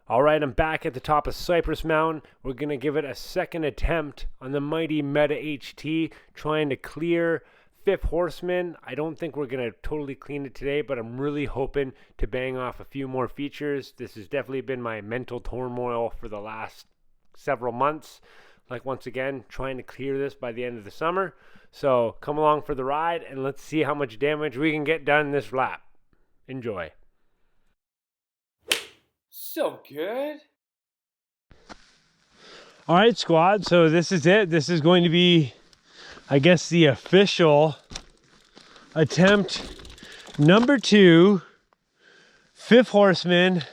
All right, I'm back at the top of Cypress Mountain. We're going to give it a second attempt on the mighty Meta HT, trying to clear Fifth Horseman. I don't think we're going to totally clean it today, but I'm really hoping to bang off a few more features. This has definitely been my mental turmoil for the last several months. Like, once again, trying to clear this by the end of the summer. So come along for the ride, and let's see how much damage we can get done this lap. Enjoy. So good. All right, squad, so this is it. This is going to be, I guess, the official attempt number 2, Fifth Horseman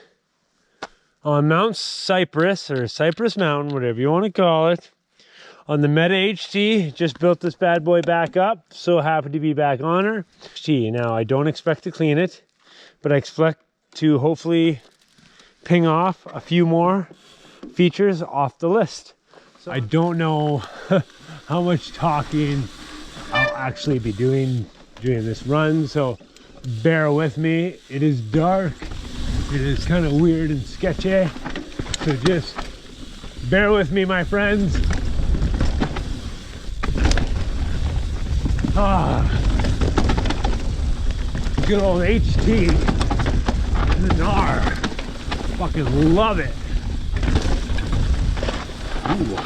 on Mount Cypress, or Cypress Mountain, whatever you want to call it, on the Meta HT. Just built this bad boy back up. So happy to be back on her. Now, I don't expect to clean it, but I expect to hopefully ping off a few more features off the list. So I don't know how much talking I'll actually be doing during this run, so bear with me. It is dark, it is kind of weird and sketchy, so just bear with me, my friends. Good old HT and the NAR. Fucking love it. Ooh.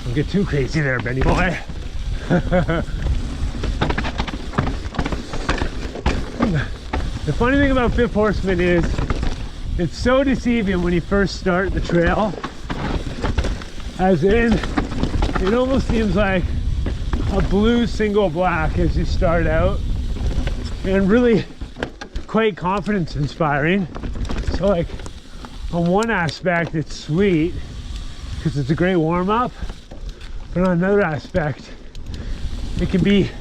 Don't get too crazy there, Benny boy. The funny thing about Fifth Horseman is it's so deceiving when you first start the trail. As in, it almost seems like a blue single black as you start out, and really quite confidence inspiring. So like, on one aspect it's sweet because it's a great warm-up, but on another aspect it can be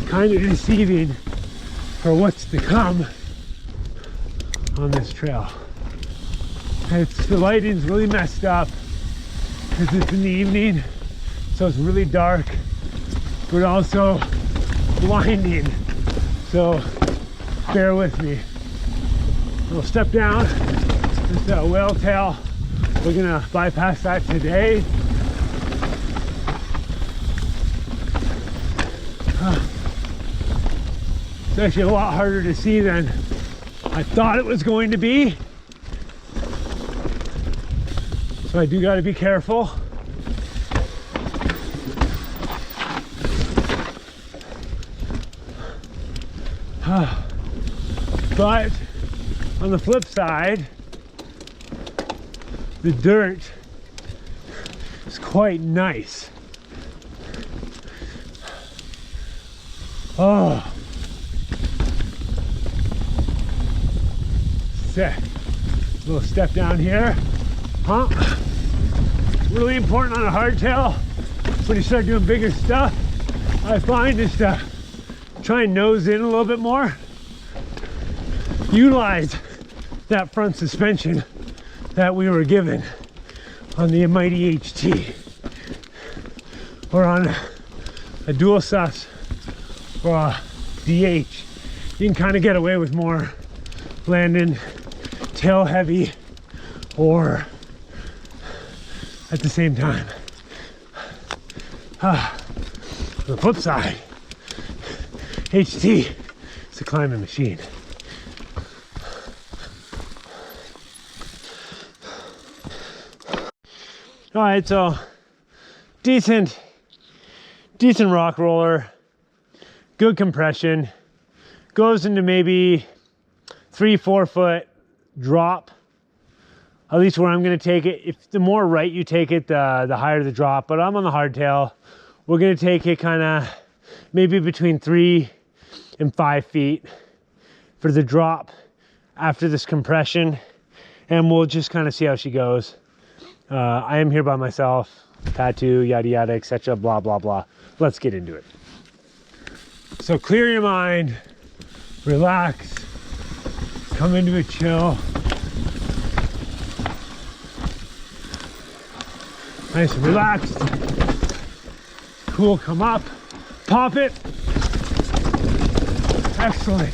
kind of deceiving for what's to come on this trail. The lighting's really messed up because it's in the evening, so it's really dark, but also blinding, so bear with me. We'll step down this whale tail. We're gonna bypass that today. It's actually a lot harder to see than I thought it was going to be, so I do got to be careful. But on the flip side, the dirt is quite nice. Oh, sick. Little step down here. Really important on a hardtail when you start doing bigger stuff, I find, is to try and nose in a little bit more. Utilize that front suspension that we were given on the mighty HT, or on a dual sus or a DH. You can kind of get away with more landing tail heavy or at the same time. The flip side, HT is a climbing machine. All right, so decent rock roller, good compression, goes into maybe 3-4 foot drop, at least where I'm going to take it. If the more right you take it, the higher the drop, but I'm on the hardtail. We're going to take it kind of maybe between 3 and 5 feet for the drop after this compression, and we'll just kind of see how she goes. I am here by myself, tattoo, yada yada, etc., blah blah blah. Let's get into it. So clear your mind, relax, come into a chill. Nice and relaxed. Cool, come up, pop it. Excellent.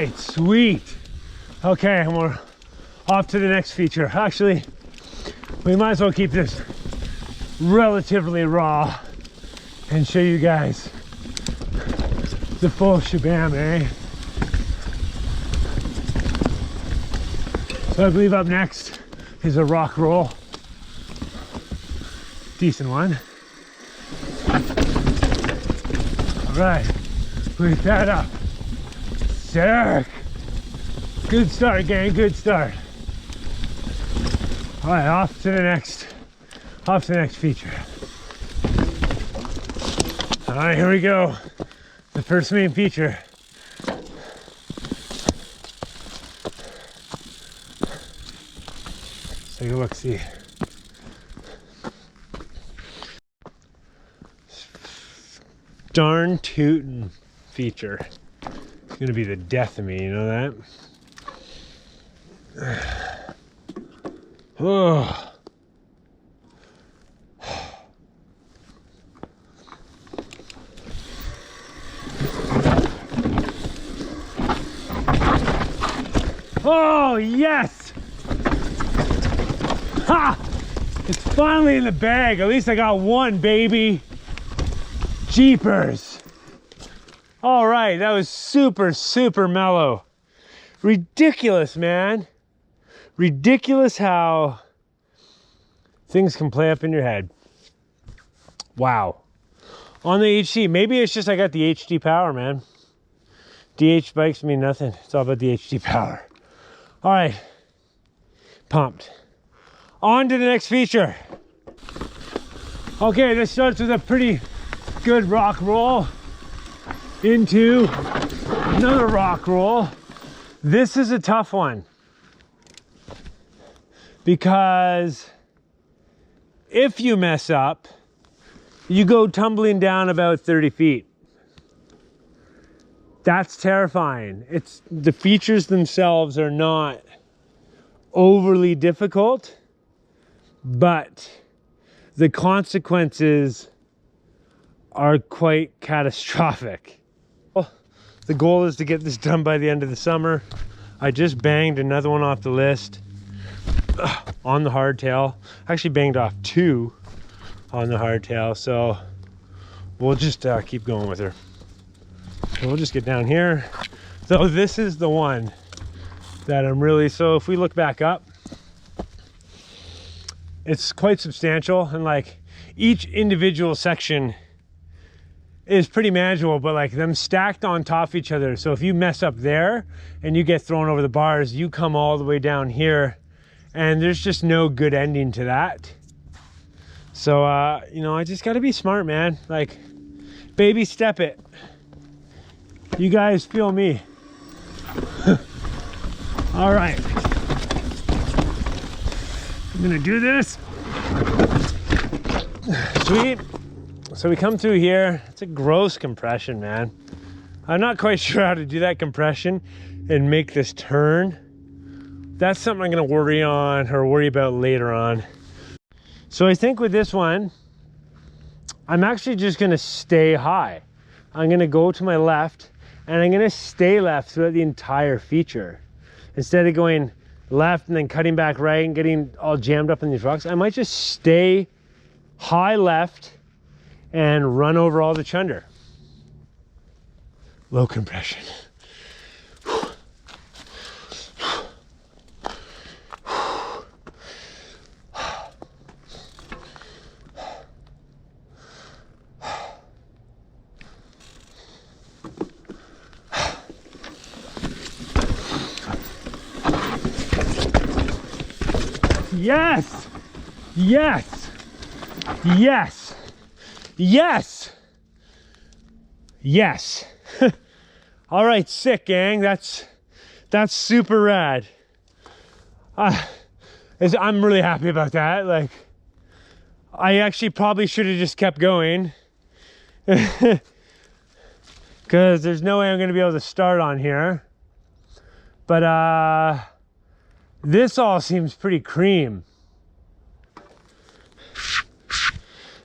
right, sweet. Okay, and we're off to the next feature. Actually, we might as well keep this relatively raw and show you guys the full shabam, eh? So I believe up next is a rock roll. Decent one. All right, put that up. Sick. Good start, gang, good start. All right, off to the next feature. All right, here we go. The first main feature. Let's take a look, see. Darn tootin' feature. It's gonna be the death of me, you know that? Oh. Oh, yes! Ha! It's finally in the bag. At least I got one, baby. Jeepers. All right, that was super, super mellow. Ridiculous, man. Ridiculous how things can play up in your head. Wow. On the HD, maybe it's just I got the HD power, man. DH bikes mean nothing. It's all about the HD power. All right, pumped. On to the next feature. Okay, this starts with a pretty good rock roll into another rock roll. This is a tough one because if you mess up, you go tumbling down about 30 feet. That's terrifying. The features themselves are not overly difficult, but the consequences are quite catastrophic. Well, the goal is to get this done by the end of the summer. I just banged another one off the list on the hardtail. I actually banged off 2 on the hardtail, so we'll just keep going with her. So we'll just get down here. So this is the one that I'm really, so if we look back up, it's quite substantial, and like each individual section is pretty manageable, but like them stacked on top of each other. So if you mess up there and you get thrown over the bars, you come all the way down here and there's just no good ending to that. So, you know, I just got to be smart, man. Like, baby step it. You guys feel me. All right. I'm gonna do this. Sweet. So we come through here. It's a gross compression, man. I'm not quite sure how to do that compression and make this turn. That's something I'm gonna worry about later on. So I think with this one, I'm actually just gonna stay high. I'm gonna go to my left and I'm gonna stay left throughout the entire feature. Instead of going left and then cutting back right and getting all jammed up in these rocks, I might just stay high left and run over all the chunder. Low compression. Yes, yes, yes, yes, yes. All right, sick, gang. That's super rad. I'm really happy about that. Like, I actually probably should have just kept going because there's no way I'm going to be able to start on here. But this all seems pretty cream.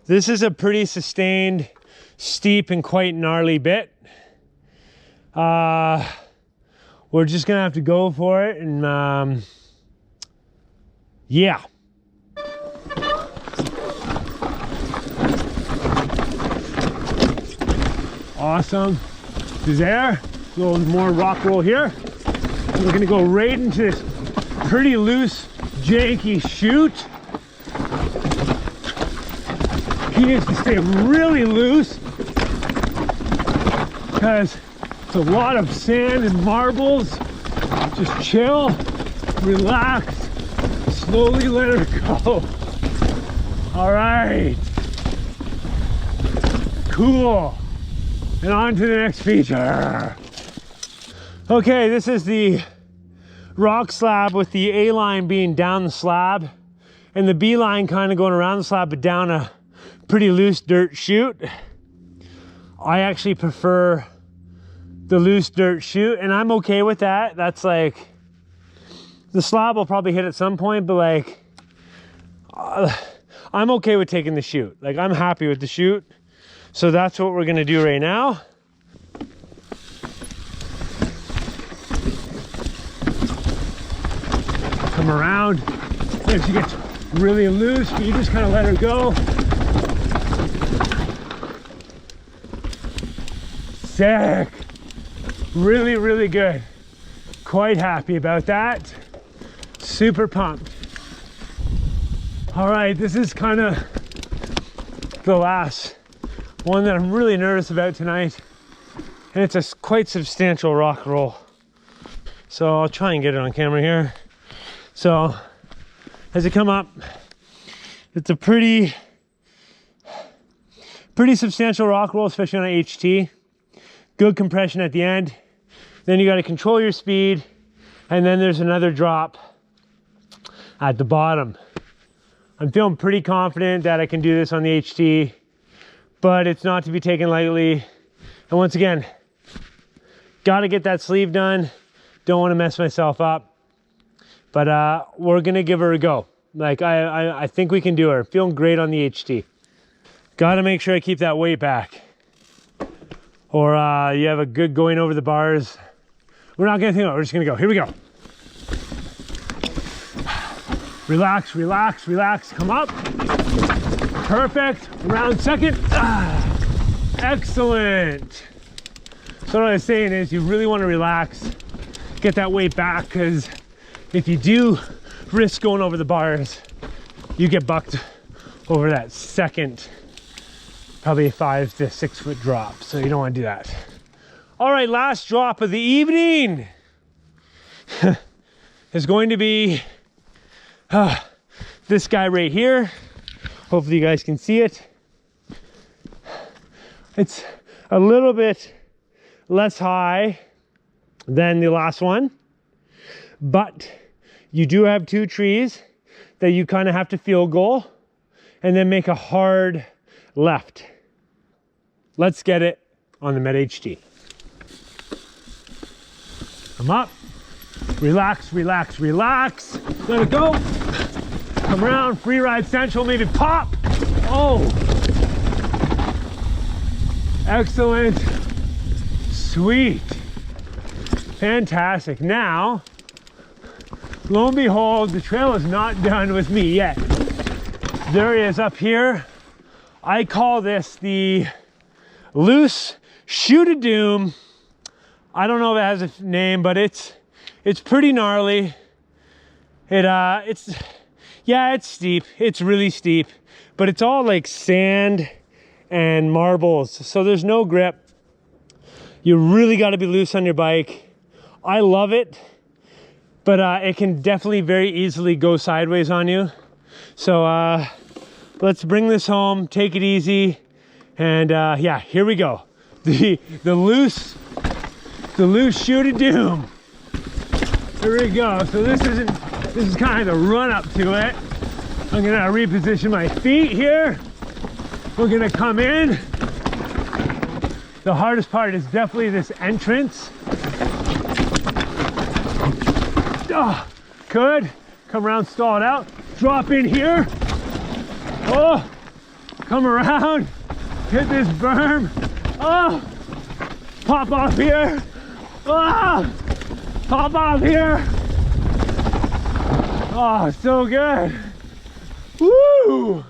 This is a pretty sustained, steep, and quite gnarly bit. we're just gonna have to go for it, and yeah. Awesome. Is there? A little more rock roll here. We're gonna go right into this pretty loose, janky chute. He needs to stay really loose because it's a lot of sand and marbles. Just chill, relax, slowly let her go. All right. Cool. And on to the next feature. Okay, this is the rock slab with the A line being down the slab and the B line kind of going around the slab but down a pretty loose dirt chute. I actually prefer the loose dirt chute, and I'm okay with that. That's like, the slab will probably hit at some point, but like, I'm okay with taking the chute. Like, I'm happy with the chute. So that's what we're gonna do right now. Come around. If she gets really loose, you just kind of let her go. Sick. Really, really good. Quite happy about that. Super pumped. All right, this is kind of the last one that I'm really nervous about tonight. And it's a quite substantial rock roll. So I'll try and get it on camera here. So as I come up, it's a pretty substantial rock roll, especially on an HT. Good compression at the end. Then you got to control your speed, and then there's another drop at the bottom. I'm feeling pretty confident that I can do this on the HT, but it's not to be taken lightly. And once again, got to get that sleeve done. Don't want to mess myself up, but we're gonna give her a go. Like, I think we can do her. Feeling great on the HT. Got to make sure I keep that weight back, or you have a good going over the bars. We're not gonna think about it, we're just gonna go. Here we go. Relax, relax, relax, come up. Perfect, around second. Excellent. So what I was saying is you really wanna relax, get that weight back, because if you do risk going over the bars, you get bucked over that second, probably a 5 to 6 foot drop. So you don't wanna do that. All right, last drop of the evening is going to be this guy right here. Hopefully you guys can see it. It's a little bit less high than the last one, but you do have 2 trees that you kind of have to field goal and then make a hard left. Let's get it on the Med HT. Come up, relax, relax, relax. Let it go. Come around, free ride central, maybe pop. Oh, excellent, sweet, fantastic. Now, lo and behold, the trail is not done with me yet. There he is up here. I call this the loose chute of doom. I don't know if it has a name, but it's pretty gnarly. It's steep. It's really steep, but it's all like sand and marbles, so there's no grip. You really got to be loose on your bike. I love it, but it can definitely very easily go sideways on you. So let's bring this home, take it easy, and yeah, here we go. The loose chute of doom. Here we go. So this is kind of the run up to it. I'm gonna reposition my feet here. We're gonna come in. The hardest part is definitely this entrance. Oh, good. Come around, stall it out. Drop in here. Oh, come around. Hit this berm. Oh, pop off here. Oh, Hop off here. Oh, so good. Woo!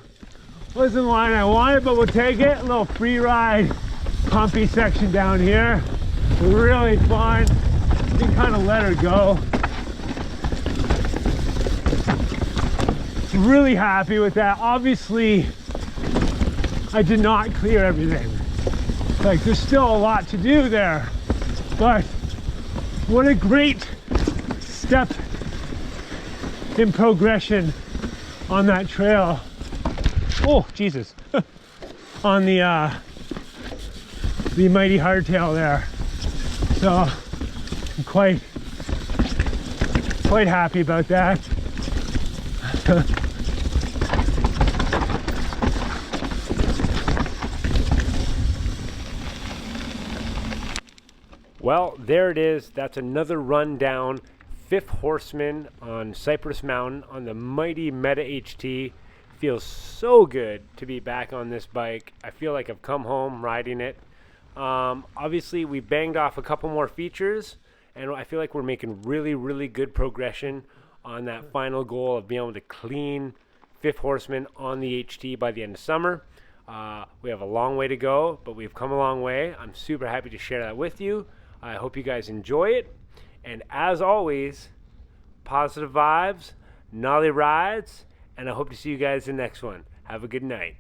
Wasn't the line I wanted, but we'll take it. A little free ride, pumpy section down here. Really fun. You can kind of let her go. Really happy with that. Obviously, I did not clear everything. Like, there's still a lot to do there, but what a great step in progression on that trail. Oh, Jesus. On the mighty hardtail there. So I'm quite happy about that. Well, there it is. That's another run down 5th Horseman on Cypress Mountain on the mighty Meta HT. Feels so good to be back on this bike. I feel like I've come home riding it. Obviously, we banged off a couple more features, and I feel like we're making really good progression on that final goal of being able to clean 5th Horseman on the HT by the end of summer. We have a long way to go, but we've come a long way. I'm super happy to share that with you. I hope you guys enjoy it. And as always, positive vibes, gnarly rides, and I hope to see you guys in the next one. Have a good night.